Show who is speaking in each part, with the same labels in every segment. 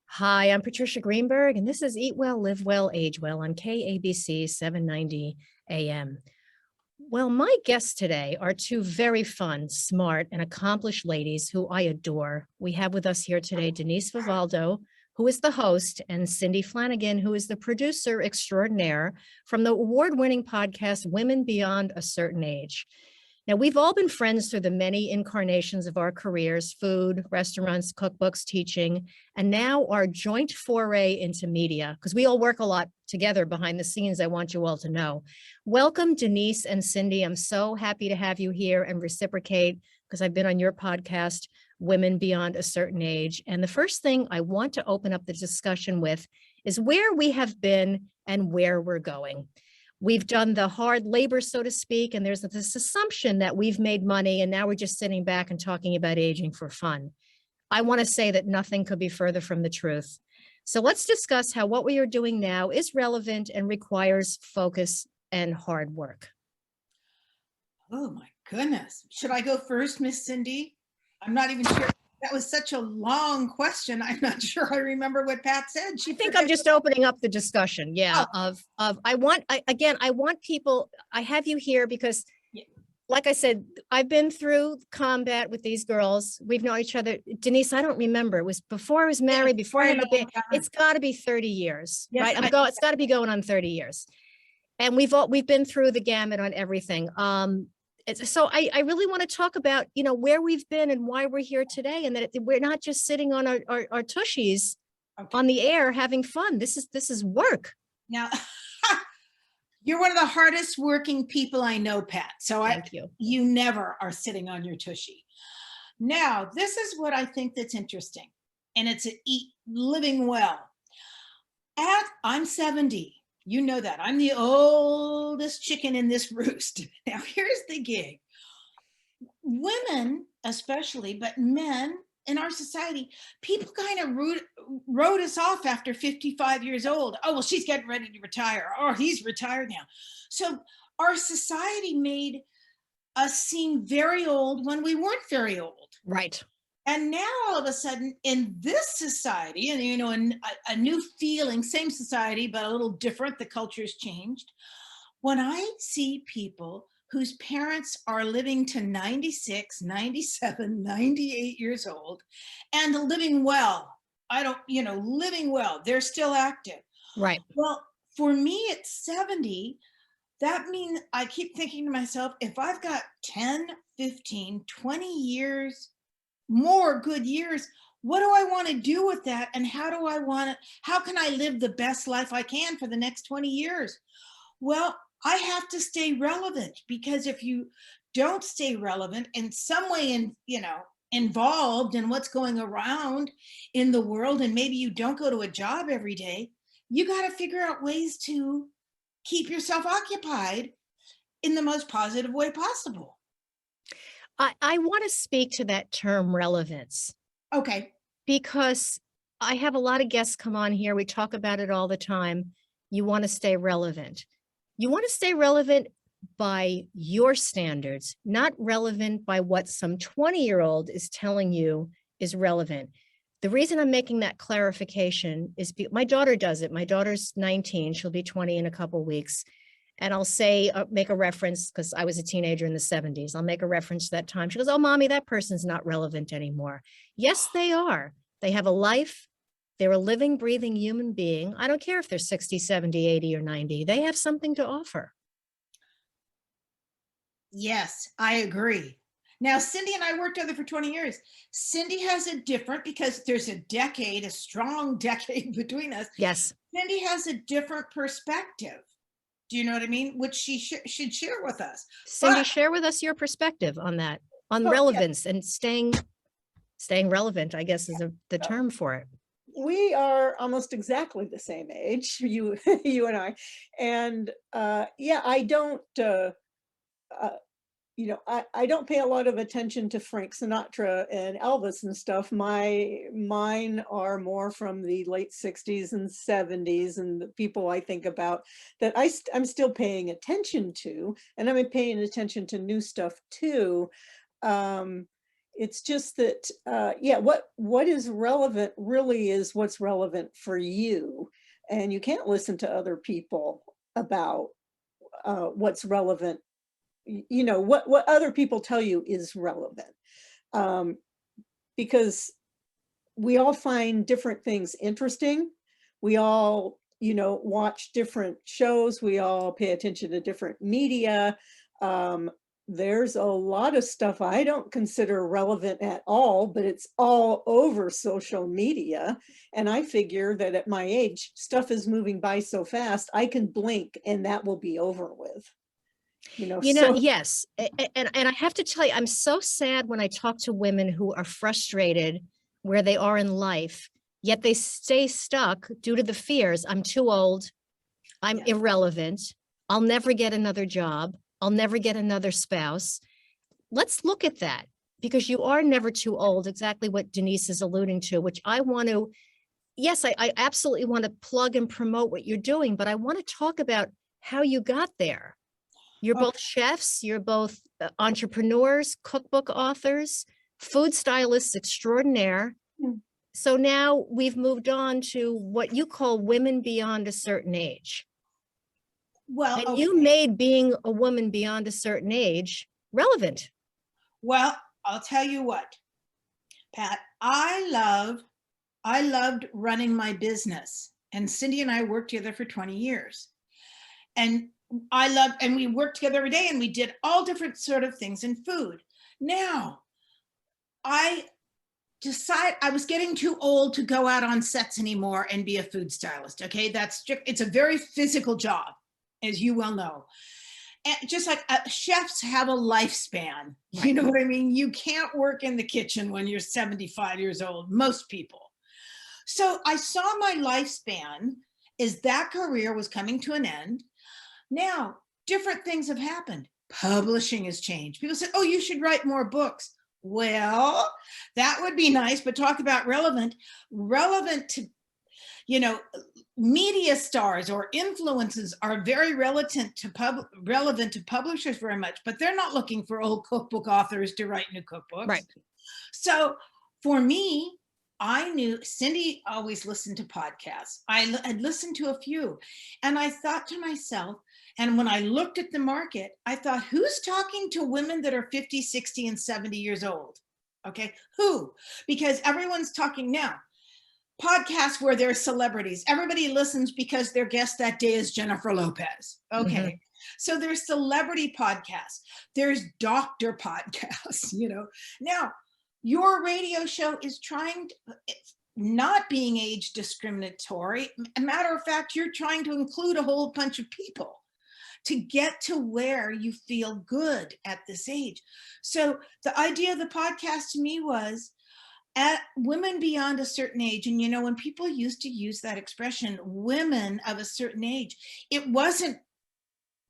Speaker 1: Hi, I'm Patricia Greenberg, and this is Eat Well, Live Well, Age Well on KABC 790 AM. Well, my guests today are two very fun, smart, and accomplished ladies who I adore. We have with us here today Denise Vivaldo, who is the host, and Cindy Flanagan, who is the producer extraordinaire from the award-winning podcast Women Beyond a Certain Age. Now, we've all been friends through the many incarnations of our careers: food, restaurants, cookbooks, teaching, and now our joint foray into media, because we all work a lot together behind the scenes. I want you all to know. Welcome, Denise and Cindy. I'm so happy to have you here and reciprocate, because I've been on your podcast, Women Beyond a Certain Age. And the first thing I want to open up the discussion with is where we have been and where we're going. We've done the hard labor, so to speak, and there's this assumption that we've made money and now we're just sitting back and talking about aging for fun. I want to say that nothing could be further from the truth. So let's discuss how what we are doing now is relevant and requires focus and hard work.
Speaker 2: Oh my goodness. Should I go first, Miss Cindy? I'm not even sure. That was such a long question. I'm not sure I remember what Pat said.
Speaker 1: I think I'm just opening up the discussion. Yeah. I want people, I have you here because, like I said, I've been through combat with these girls. We've known each other. Denise, I don't remember. It was before I was married, before I had the baby. It's got to be 30 years, right? It's got to be going on 30 years. And we've been through the gamut on everything. So I really want to talk about, where we've been and why we're here today, and that we're not just sitting on our tushies on the air having fun. This is work.
Speaker 2: Now, you're one of the hardest working people I know, Pat. So
Speaker 1: Thank you.
Speaker 2: You never are sitting on your tushy. Now, this is what I think that's interesting, and it's living well. I'm 70. You know that. I'm the oldest chicken in this roost. Now, here's the gig. Women, especially, but men in our society, people kind of wrote us off after 55 years old. Oh, well, she's getting ready to retire. Or he's retired now. So our society made us seem very old when we weren't very old.
Speaker 1: Right.
Speaker 2: And now all of a sudden in this society, and a new feeling, same society, but a little different, the culture's changed. When I see people whose parents are living to 96, 97, 98 years old and living well, living well, they're still active.
Speaker 1: Right.
Speaker 2: Well, for me at 70, that means I keep thinking to myself, if I've got 10, 15, 20 years, more good years, what do I want to do with that? And how can I live the best life I can for the next 20 years? Well, I have to stay relevant, because if you don't stay relevant in some way, involved in what's going around in the world, and maybe you don't go to a job every day, you got to figure out ways to keep yourself occupied in the most positive way possible.
Speaker 1: I want to speak to that term relevance.
Speaker 2: Okay.
Speaker 1: Because I have a lot of guests come on here. We talk about it all the time. You want to stay relevant. You want to stay relevant by your standards, not relevant by what some 20-year-old is telling you is relevant. The reason I'm making that clarification is my daughter does it. My daughter's 19. She'll be 20 in a couple of weeks. And I'll say, make a reference, because I was a teenager in the 70s. I'll make a reference to that time. She goes, oh, mommy, that person's not relevant anymore. Yes, they are. They have a life. They're a living, breathing human being. I don't care if they're 60, 70, 80, or 90. They have something to offer.
Speaker 2: Yes, I agree. Now, Cindy and I worked together for 20 years. Cindy has a different, because there's a strong decade between us.
Speaker 1: Yes.
Speaker 2: Cindy has a different perspective. Do you know what I mean? Which she should share with us.
Speaker 1: Cindy, share with us your perspective on that, on relevance and staying relevant, I guess is the term for it.
Speaker 3: We are almost exactly the same age, you and I. And I don't, I don't pay a lot of attention to Frank Sinatra and Elvis and stuff. Mine are more from the late 60s and 70s, and the people I think about that I'm still paying attention to, and I'm paying attention to new stuff too. It's just that, yeah, what is relevant really is what's relevant for you. And you can't listen to other people about what's relevant. You know, what other people tell you is relevant. Um, because we all find different things interesting. We all, you know, watch different shows. We all pay attention to different media. There's a lot of stuff I don't consider relevant at all, but it's all over social media. And I figure that at my age, stuff is moving by so fast, I can blink and that will be over with. You know, so
Speaker 1: Yes. And I have to tell you, I'm so sad when I talk to women who are frustrated where they are in life, yet they stay stuck due to the fears. I'm too old. I'm irrelevant. I'll never get another job. I'll never get another spouse. Let's look at that, because you are never too old, exactly what Denise is alluding to, which I want to, yes, I absolutely want to plug and promote what you're doing, but I want to talk about how you got there. You're both chefs, you're both entrepreneurs, cookbook authors, food stylists extraordinaire.
Speaker 3: Mm.
Speaker 1: So now we've moved on to what you call women beyond a certain age.
Speaker 2: Well,
Speaker 1: And
Speaker 2: okay.
Speaker 1: you made being a woman beyond a certain age relevant.
Speaker 2: Well, I'll tell you what, Pat, I loved running my business, and Cindy and I worked together for 20 years. And we worked together every day, and we did all different sort of things in food. Now, I was getting too old to go out on sets anymore and be a food stylist. Okay. It's a very physical job, as you well know. And just like chefs have a lifespan, you know what I mean? You can't work in the kitchen when you're 75 years old, most people. So I saw my lifespan as that career was coming to an end. Now, different things have happened. Publishing has changed. People said, oh, you should write more books. Well, that would be nice, but talk about relevant to, you know, media stars or influences are very relevant to publishers very much, but they're not looking for old cookbook authors to write new cookbooks.
Speaker 1: Right.
Speaker 2: So for me, I knew Cindy always listened to podcasts. I had listened to a few, and I thought to myself, and when I looked at the market, I thought, who's talking to women that are 50, 60, and 70 years old? Okay, who? Because everyone's talking now. Podcasts where there's celebrities. Everybody listens because their guest that day is Jennifer Lopez. Okay. So there's celebrity podcasts. There's doctor podcasts, you know. Now, your radio show is not being age discriminatory. A matter of fact, you're trying to include a whole bunch of people to get to where you feel good at this age. So the idea of the podcast to me was at women beyond a certain age. And, you know, when people used to use that expression, women of a certain age, it wasn't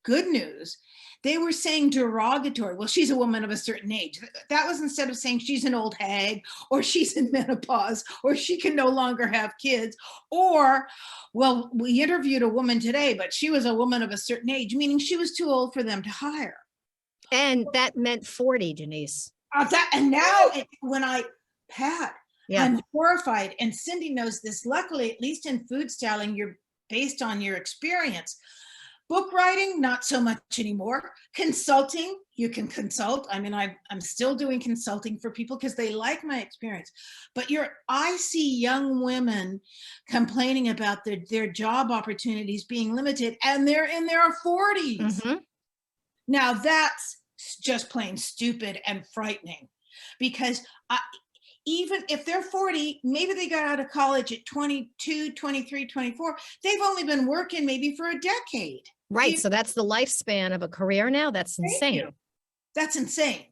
Speaker 2: good news. They were saying derogatory. Well, she's a woman of a certain age. That was instead of saying she's an old hag, or she's in menopause, or she can no longer have kids, or, well, we interviewed a woman today, but she was a woman of a certain age, meaning she was too old for them to hire.
Speaker 1: And that meant 40, Denise.
Speaker 2: And now Pat,
Speaker 1: Yeah.
Speaker 2: I'm horrified. And Cindy knows this. Luckily, at least in food styling, you're based on your experience. Book writing, not so much anymore. Consulting, you can consult. I mean, I'm still doing consulting for people because they like my experience. But I see young women complaining about their job opportunities being limited, and they're in their 40s.
Speaker 1: Mm-hmm.
Speaker 2: Now that's just plain stupid and frightening, because even if they're 40, maybe they got out of college at 22, 23, 24. They've only been working maybe for a decade.
Speaker 1: Right. So that's the lifespan of a career now. That's insane.
Speaker 2: That's insane.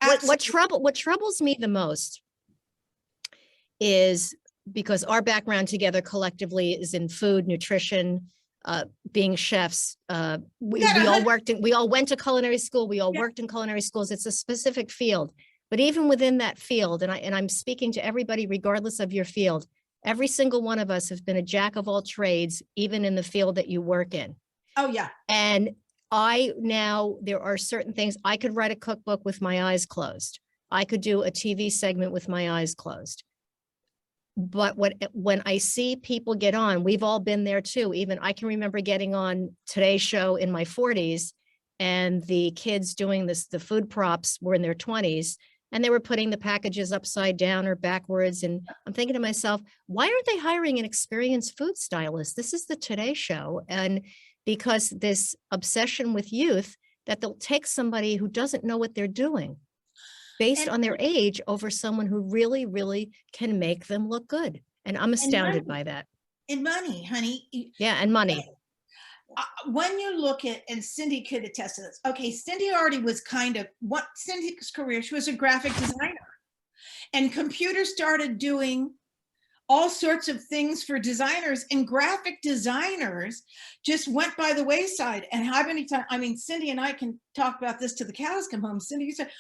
Speaker 1: What troubles me the most is, because our background together collectively is in food, nutrition, being chefs. We all went to culinary school. We all worked in culinary schools. It's a specific field. But even within that field, and I'm speaking to everybody regardless of your field, every single one of us has been a jack of all trades, even in the field that you work in.
Speaker 2: Oh, yeah.
Speaker 1: And there are certain things I could write a cookbook with my eyes closed. I could do a TV segment with my eyes closed. But when I see people get on, we've all been there too. Even I can remember getting on Today's Show in my 40s, and the kids doing this, the food props were in their 20s, and they were putting the packages upside down or backwards. And I'm thinking to myself, why aren't they hiring an experienced food stylist? This is the Today Show. And because this obsession with youth, that they'll take somebody who doesn't know what they're doing based
Speaker 2: And-
Speaker 1: on their age over someone who really, really can make them look good. And I'm astounded by that.
Speaker 2: And money, honey.
Speaker 1: Yeah, and money.
Speaker 2: When you look at, and Cindy could attest to this. Okay, Cindy already was kind of, what Cindy's career, she was a graphic designer. And computers started doing all sorts of things for designers, and graphic designers just went by the wayside. And how many times, I mean, Cindy and I can talk about this till the cows come home. Cindy, you said,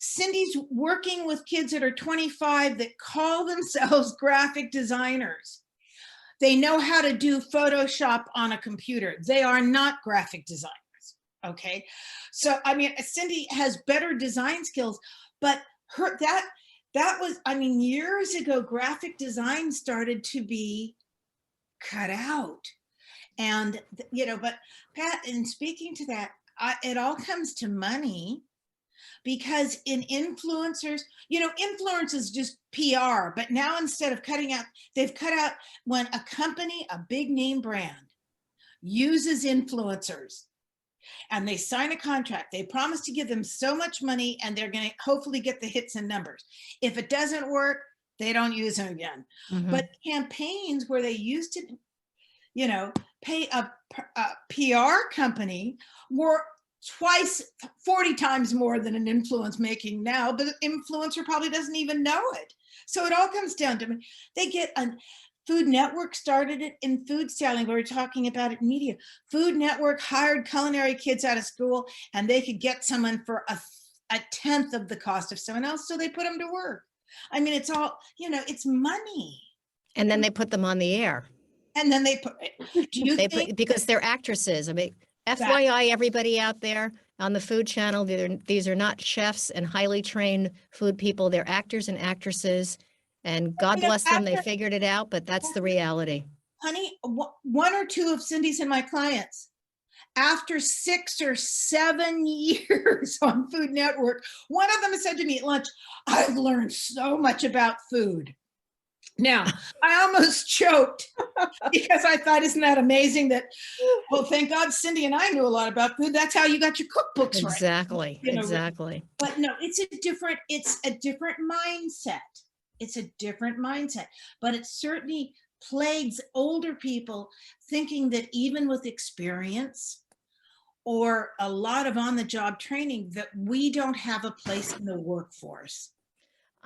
Speaker 2: Cindy's working with kids that are 25 that call themselves graphic designers. They know how to do Photoshop on a computer. They are not graphic designers, okay? So, I mean, Cindy has better design skills, but that was, I mean, years ago, graphic design started to be cut out. And, you know, but Pat, in speaking to that, it all comes to money. Because in influencers, you know, influence is just PR, but now instead of cutting out, they've cut out when a company, a big name brand, uses influencers and they sign a contract, they promise to give them so much money and they're going to hopefully get the hits and numbers. If it doesn't work, they don't use them again.
Speaker 1: Mhm.
Speaker 2: But campaigns where they used to, you know, pay a PR company were twice, 40 times more than an influence making now, but the influencer probably doesn't even know it. So it all comes down to, they get a Food Network started it in food styling. We were talking about it in media. Food Network hired culinary kids out of school and they could get someone for a tenth of the cost of someone else. So they put them to work. I mean, it's all, you know, it's money.
Speaker 1: And then they put them on the air.
Speaker 2: And then they put, do you think?
Speaker 1: Because they're actresses. I mean, FYI, everybody out there on the Food Channel, these are not chefs and highly trained food people. They're actors and actresses. And God bless them, they figured it out, but that's the reality.
Speaker 2: Honey, one or two of Cindy's and my clients, after 6 or 7 years on Food Network, one of them said to me at lunch, I've learned so much about food. Now, I almost choked because I thought, isn't that amazing that, well, thank God Cindy and I knew a lot about food. That's how you got your cookbooks right.
Speaker 1: Exactly,
Speaker 2: You know,
Speaker 1: exactly.
Speaker 2: But no, it's a different mindset. It's a different mindset, but it certainly plagues older people thinking that even with experience or a lot of on-the-job training, that we don't have a place in the workforce.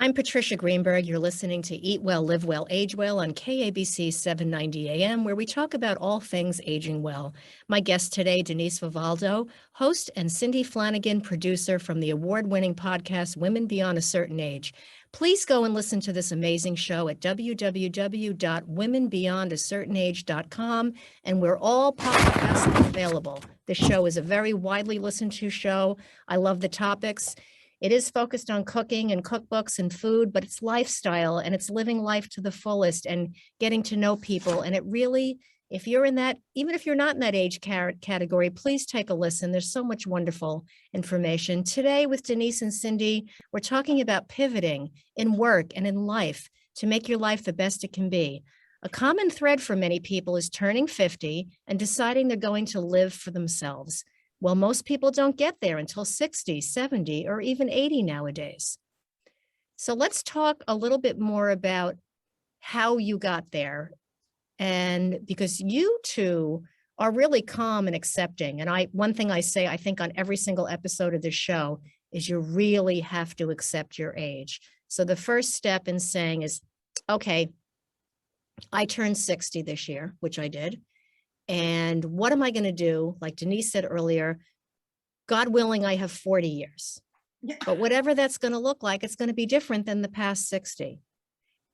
Speaker 1: I'm Patricia Greenberg. You're listening to Eat Well, Live Well, Age Well on KABC 790 AM, where we talk about all things aging well. My guest today, Denise Vivaldo, host, and Cindy Flanagan, producer from the award-winning podcast Women Beyond a Certain Age. Please go and listen to this amazing show at www.womenbeyondacertainage.com, and we're all podcasts available. The show is a very widely listened to show. I love the topics. It is focused on cooking and cookbooks and food, but it's lifestyle and it's living life to the fullest and getting to know people. And it really, if you're in that, even if you're not in that age category, please take a listen. There's so much wonderful information. Today with Denise and Cindy, we're talking about pivoting in work and in life to make your life the best it can be. A common thread for many people is turning 50 and deciding they're going to live for themselves. Well, most people don't get there until 60, 70, or even 80 nowadays. So let's talk a little bit more about how you got there. And because you two are really calm and accepting. And one thing I say, I think on every single episode of this show is you really have to accept your age. So the first step in saying is, okay, I turned 60 this year, which I did. And what am I going to do? Like Denise said earlier, God willing, I have 40 years.
Speaker 2: Yeah.
Speaker 1: But whatever that's going to look like, it's going to be different than the past 60.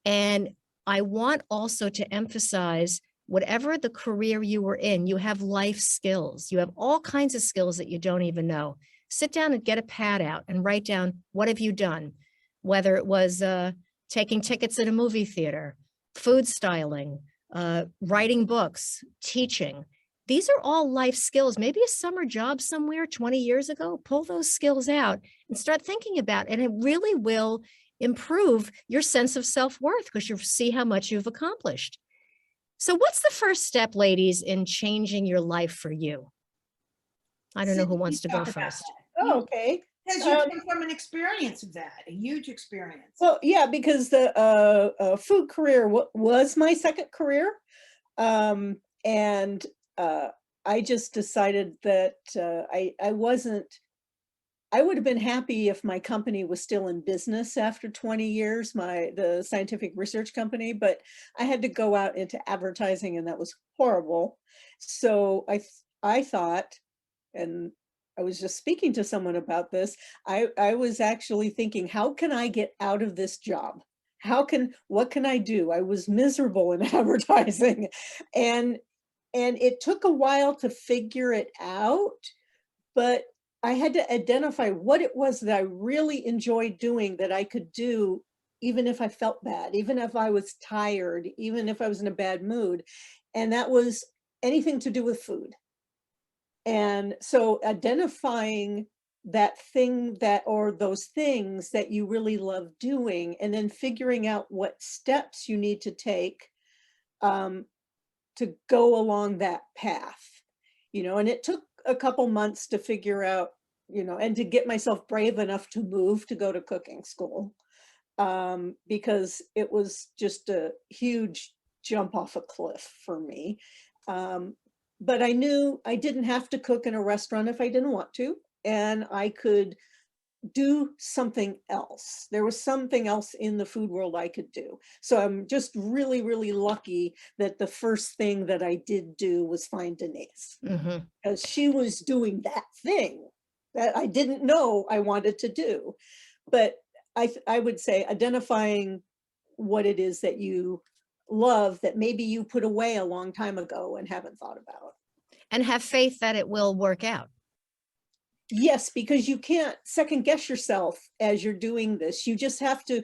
Speaker 1: And I want also to emphasize, whatever the career you were in, you have life skills. You have all kinds of skills that you don't even know. Sit down and get a pad out and write down, what have you done? whether it was taking tickets at a movie theater, food styling, writing books, teaching. These are all life skills. Maybe a summer job somewhere 20 years ago, pull those skills out and start thinking about it. And it really will improve your sense of self-worth because you'll see how much you've accomplished. So what's the first step, ladies, in changing your life for you? I don't know who
Speaker 2: Cindy,
Speaker 1: wants to go
Speaker 2: talk about
Speaker 1: first.
Speaker 2: that.
Speaker 3: Oh, okay.
Speaker 2: Because you come from an experience of that, a huge experience.
Speaker 3: Well, yeah, because the food career was my second career. And I just decided that I wasn't, I would have been happy if my company was still in business after 20 years, the scientific research company, but I had to go out into advertising and that was horrible. So I thought, and I was just speaking to someone about this, I was actually thinking, how can I get out of this job? What can I do? I was miserable in advertising, and it took a while to figure it out, but I had to identify what it was that I really enjoyed doing that I could do even if I felt bad, even if I was tired, even if I was in a bad mood. And that was anything to do with food. And so identifying that thing or those things that you really love doing, and then figuring out what steps you need to take to go along that path, and it took a couple months to figure out, and to get myself brave enough to move to go to cooking school, because it was just a huge jump off a cliff for me. But I knew I didn't have to cook in a restaurant if I didn't want to, and I could do something else. There was something else in the food world I could do. So I'm just really, really lucky that the first thing that I did do was find Denise, because she was doing that thing that I didn't know I wanted to do. But I would say identifying what it is that you love that maybe you put away a long time ago and haven't thought about.
Speaker 1: And have faith that it will work out.
Speaker 3: Yes, because you can't second guess yourself as you're doing this. You just have to,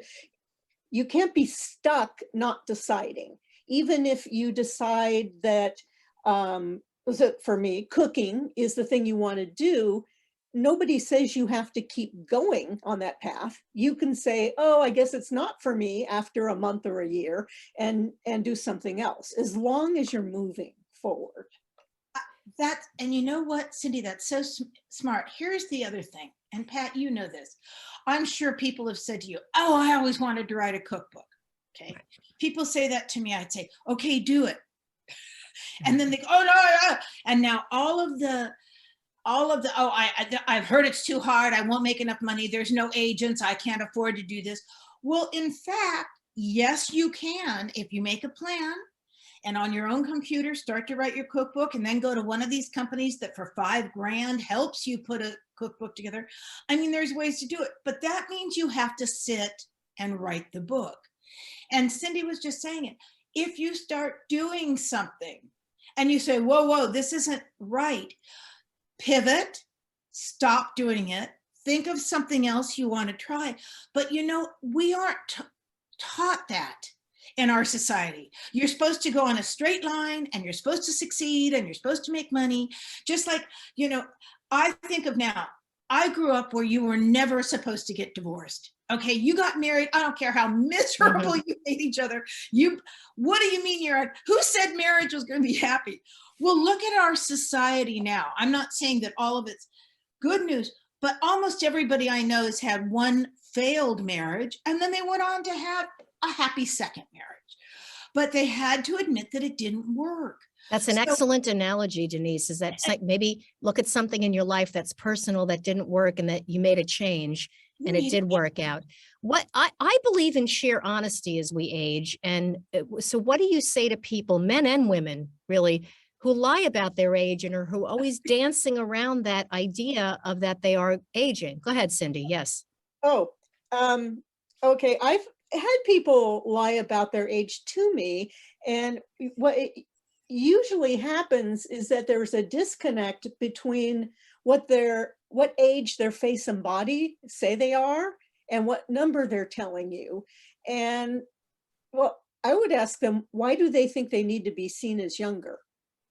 Speaker 3: you can't be stuck not deciding. Even if you decide that, for me, cooking is the thing you want to do, nobody says you have to keep going on that path. You can say, oh, I guess it's not for me after a month or a year, and do something else, as long as you're moving forward.
Speaker 2: And you know what, Cindy, that's so smart. Here's the other thing. And Pat, you know this. I'm sure people have said to you, oh, I always wanted to write a cookbook. Okay. People say that to me. I'd say, okay, do it. And then they go, oh, no. And now all of the, I've heard it's too hard. I won't make enough money. There's no agents. I can't afford to do this. Well, in fact, yes, you can if you make a plan. And on your own computer, start to write your cookbook, and then go to one of these companies that for $5,000 helps you put a cookbook together. I mean, there's ways to do it, but that means you have to sit and write the book. And Cindy was just saying it. If you start doing something and you say, whoa, this isn't right, pivot, stop doing it, think of something else you want to try. But we aren't taught that in our society. You're supposed to go on a straight line, and you're supposed to succeed, and you're supposed to make money. Just like, I think of now, I grew up where you were never supposed to get divorced. Okay, you got married. I don't care how miserable you hate each other. What do you mean who said marriage was going to be happy? Well, look at our society now. I'm not saying that all of it's good news, but almost everybody I know has had one failed marriage, and then they went on to have a happy second marriage, but they had to admit that it didn't work.
Speaker 1: That's an excellent analogy, Denise, is that maybe look at something in your life that's personal that didn't work and that you made a change and it did work out. What I believe in sheer honesty as we age. And so what do you say to people, men and women really, who lie about their age and who are always dancing around that idea of that they are aging? Go ahead, Cindy. Yes.
Speaker 3: Oh, okay. I've had people lie about their age to me, and what usually happens is that there's a disconnect between what age their face and body say they are and what number they're telling you. And well, I would ask them, why do they think they need to be seen as younger?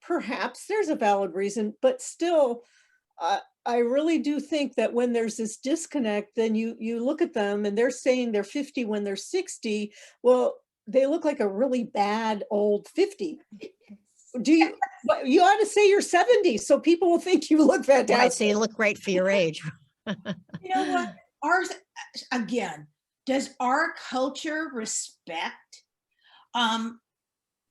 Speaker 3: Perhaps there's a valid reason, but still, I really do think that when there's this disconnect, then you look at them and they're saying they're 50 when they're 60. Well, they look like a really bad old 50. Do you? But you ought to say you're 70, so people will think you look fantastic.
Speaker 1: Right, so you look great for your age.
Speaker 2: You know what? Ours, again, does our culture respect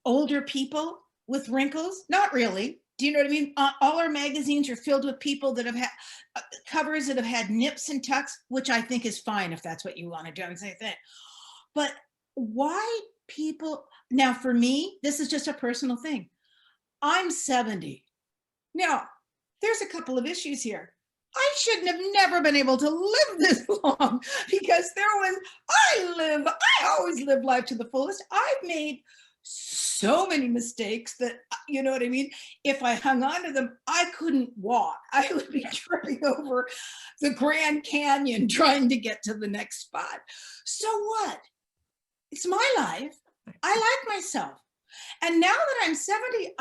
Speaker 2: older people with wrinkles? Not really. Do you know what I mean? All our magazines are filled with people that have had covers that have had nips and tucks, which I think is fine if that's what you want to do. I'm saying that. But why people, now for me, this is just a personal thing. I'm 70. Now, there's a couple of issues here. I shouldn't have never been able to live this long because I always live life to the fullest. I've made so many mistakes that, you know what I mean? If I hung on to them, I couldn't walk. I would be tripping over the Grand Canyon trying to get to the next spot. So what? It's my life. I like myself. And now that I'm 70,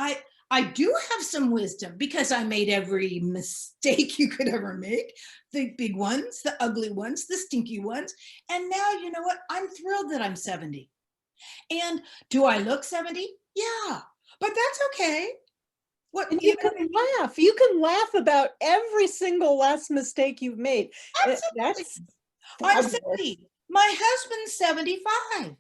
Speaker 2: I do have some wisdom because I made every mistake you could ever make. The big ones, the ugly ones, the stinky ones. And now, you know what? I'm thrilled that I'm 70. And do I look 70? Yeah, but that's okay. What
Speaker 3: And you can laugh. You can laugh about every single last mistake you've made.
Speaker 2: Absolutely.
Speaker 3: I'm
Speaker 2: 70. My husband's 75.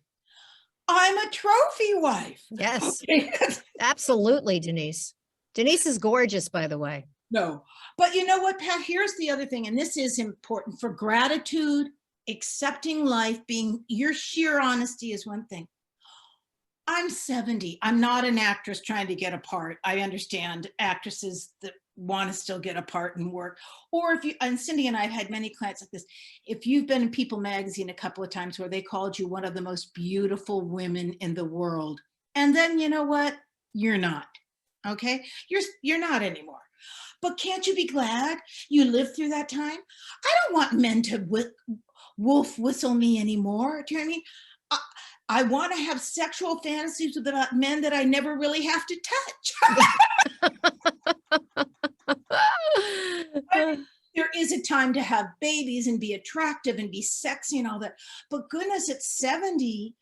Speaker 2: I'm a trophy wife.
Speaker 1: Yes,
Speaker 2: Okay.
Speaker 1: absolutely, Denise. Denise is gorgeous, by the way.
Speaker 2: No, but you know what, Pat? Here's the other thing, and this is important for gratitude, accepting life, being your sheer honesty is one thing. I'm 70. I'm not an actress trying to get a part. I understand actresses that want to still get a part and work. Or if you, and Cindy and I have had many clients like this. If you've been in People magazine a couple of times where they called you one of the most beautiful women in the world, and then you know what? You're not. Okay? You're not anymore. But can't you be glad you lived through that time? I don't want men to wolf whistle me anymore. Do you know what I mean? I want to have sexual fantasies about men that I never really have to touch. There is a time to have babies and be attractive and be sexy and all that. But goodness, at 70,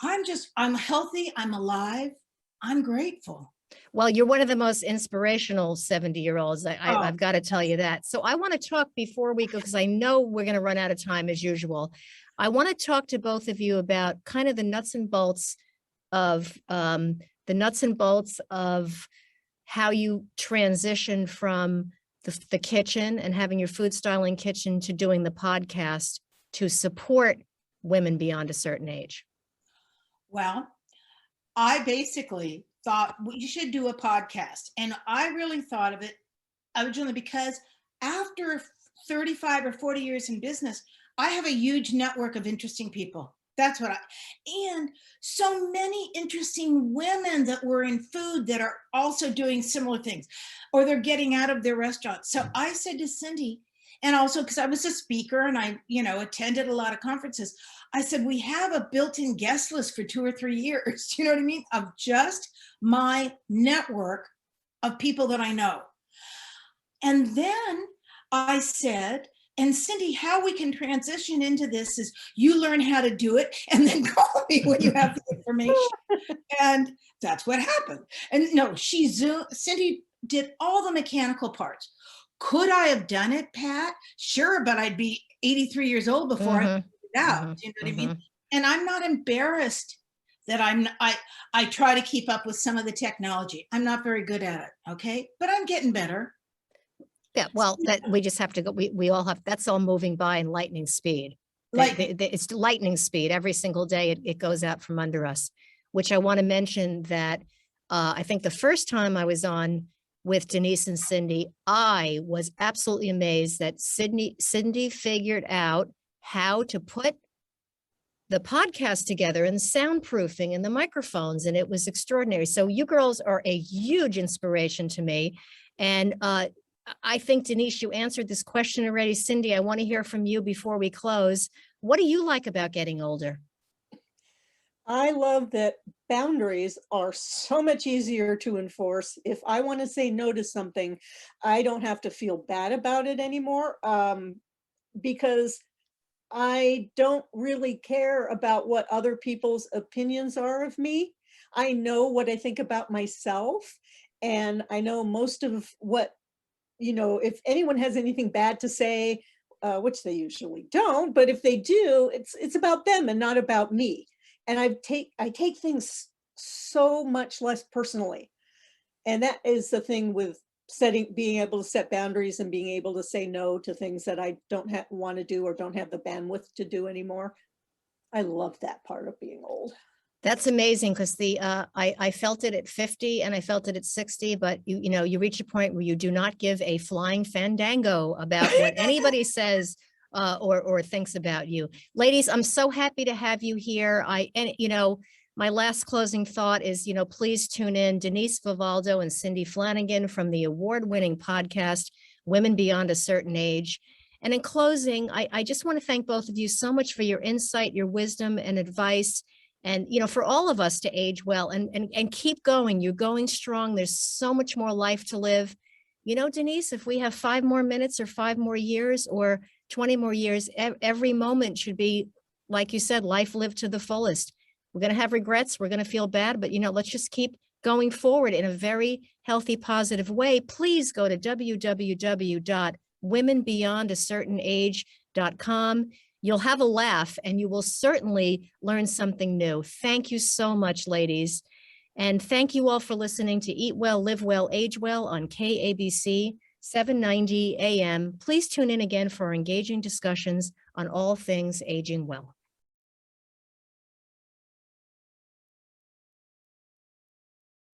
Speaker 2: I'm healthy, I'm alive, I'm grateful.
Speaker 1: Well, you're one of the most inspirational 70-year-olds. I've got to tell you that. So I want to talk before we go, because I know we're going to run out of time as usual. I want to talk to both of you about kind of the nuts and bolts of how you transition from the kitchen and having your food styling kitchen to doing the podcast to support women beyond a certain age.
Speaker 2: Well, I basically thought we should do a podcast. And I really thought of it originally because after 35 or 40 years in business, I have a huge network of interesting people. That's what and so many interesting women that were in food that are also doing similar things, or they're getting out of their restaurants. So I said to Cindy, and also because I was a speaker and I, attended a lot of conferences, I said, we have a built-in guest list for 2 or 3 years, you know what I mean? Of just my network of people that I know. And then I said, and Cindy, how we can transition into this is you learn how to do it and then call me when you have the information. And that's what happened. And no, Cindy did all the mechanical parts. Could I have done it, Pat? Sure, but I'd be 83 years old before I figured it out. Do you know what I mean? And I'm not embarrassed that I try to keep up with some of the technology. I'm not very good at it, okay? But I'm getting better.
Speaker 1: Yeah, well, that we just have to go. We all have. That's all moving by in lightning speed. It's lightning speed every single day. It goes out from under us. Which I want to mention that I think the first time I was on with Denise and Cindy, I was absolutely amazed that Cindy figured out how to put the podcast together and soundproofing and the microphones, and it was extraordinary. So you girls are a huge inspiration to me, and I think, Denise, you answered this question already. Cindy, I want to hear from you before we close. What do you like about getting older?
Speaker 3: I love that boundaries are so much easier to enforce. If I want to say no to something, I don't have to feel bad about it anymore, because I don't really care about what other people's opinions are of me. I know what I think about myself, and I know most of what, if anyone has anything bad to say, which they usually don't, but if they do, it's about them and not about me. And I take things so much less personally. And that is the thing with being able to set boundaries and being able to say no to things that I don't want to do or don't have the bandwidth to do anymore. I love that part of being old.
Speaker 1: That's amazing because I felt it at 50 and I felt it at 60, but you reach a point where you do not give a flying fandango about what anybody says or thinks about you. Ladies, I'm so happy to have you here. My last closing thought is, please tune in Denise Vivaldo and Cindy Flanagan from the award-winning podcast, Women Beyond a Certain Age. And in closing, I just want to thank both of you so much for your insight, your wisdom and advice. And, for all of us to age well and keep going. You're going strong. There's so much more life to live. Denise, if we have 5 more minutes or 5 more years or 20 more years, every moment should be, like you said, life lived to the fullest. We're going to have regrets. We're going to feel bad, but, let's just keep going forward in a very healthy, positive way. Please go to www.womenbeyondacertainage.com. You'll have a laugh and you will certainly learn something new. Thank you so much, ladies. And thank you all for listening to Eat Well, Live Well, Age Well on KABC 790 AM. Please tune in again for engaging discussions on all things aging well.